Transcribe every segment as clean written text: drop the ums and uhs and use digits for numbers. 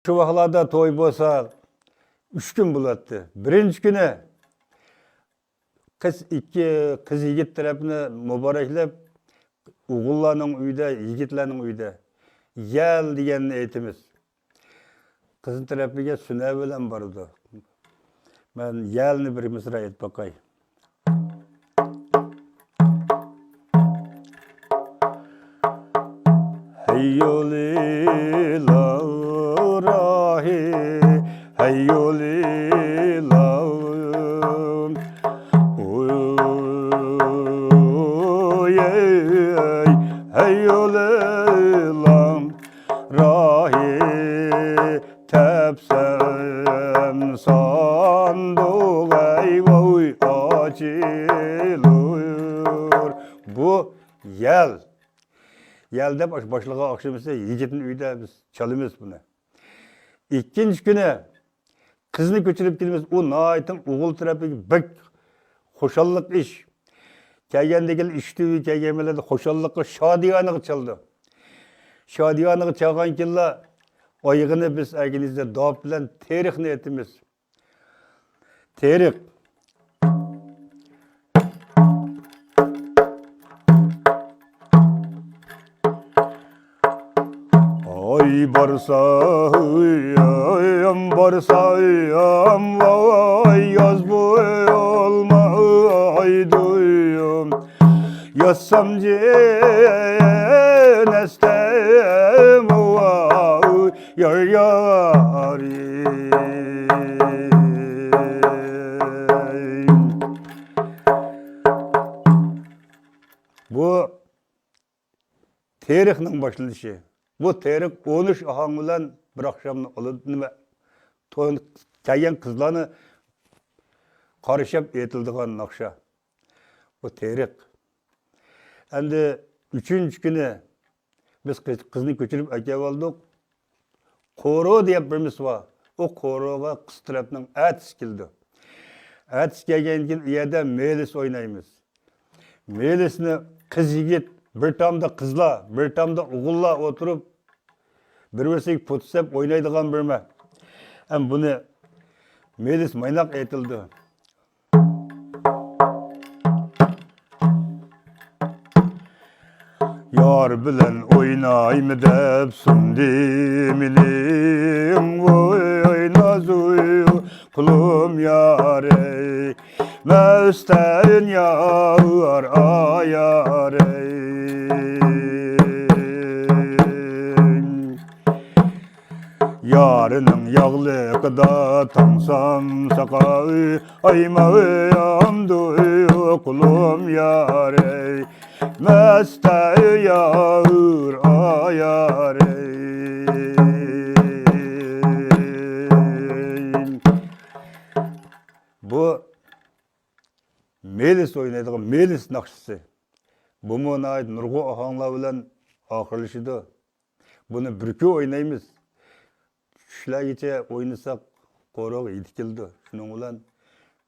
Şu vaxtlarda toy bolsa 3 gün buladı. Birinci günü kız yigit tarafını mübareklep oğullarning uyida, yigitlarning uyida yel deganni aytamiz. Qizning tarafiga suna bilan bordi. Men yelni bir misra aytib bakay. Hayyoli rahi, hayyoli hayyoli rahi tepsem sandık eyvoy açılır. Bu yel. Yelde başlığa akşamüstü yiğitin uyda biz çalımız bunu. İkinci güne kızını götürüp gelimiz o naitim oğul tarafı bek hoşallık iş. Kelgendeki iştiği kelgemelerde hoşallıkla şadiyanı çaldı. Şadiyanı çalgan killa ayığını biz ergenizde doğup bilen tarih niyetimiz. Tarih. Ay barsayam vay yaz bu olmaydıyım yazsam cenestem vay yar yarim. Bu tarihning başlanışı. Bu tarih 13 ahang bilan bir akşamni olib nima to'y kelgan qizlarni qarishib aytildigan naqsha. Bu tarih. Endi 3. kuni biz qizni ko'chirib akab oldik. Qoro deb birimiz var. O qoroga qiz tarafning atisi keldi. Atisi kelgandan keyin u yerda melis o'ynaymiz. Melisni qiz yigit bir tamda kızlar, bir tamda oğullar oturup bir-birisiga putsab oynaydigan birme. Hem bunu melis maynak aytildi. Yar bilen oynayım dep sundim ilim oynazuy kulum yare mesten yar ayare. Yarının yağlıqda tansam saqağı aymağım duyu kulum yare meste yağır ayare. Bu melis oynaydığı melis nakşısı. Bu munayet nurgu ahanglar bilen ahırlaşıdı. Bunu birki oynayımız. Şular geçe oynasak qoroq yetkildi. Şunun bilan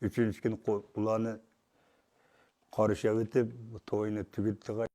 3. gün ularni qarışab etib to'yni tugitdi.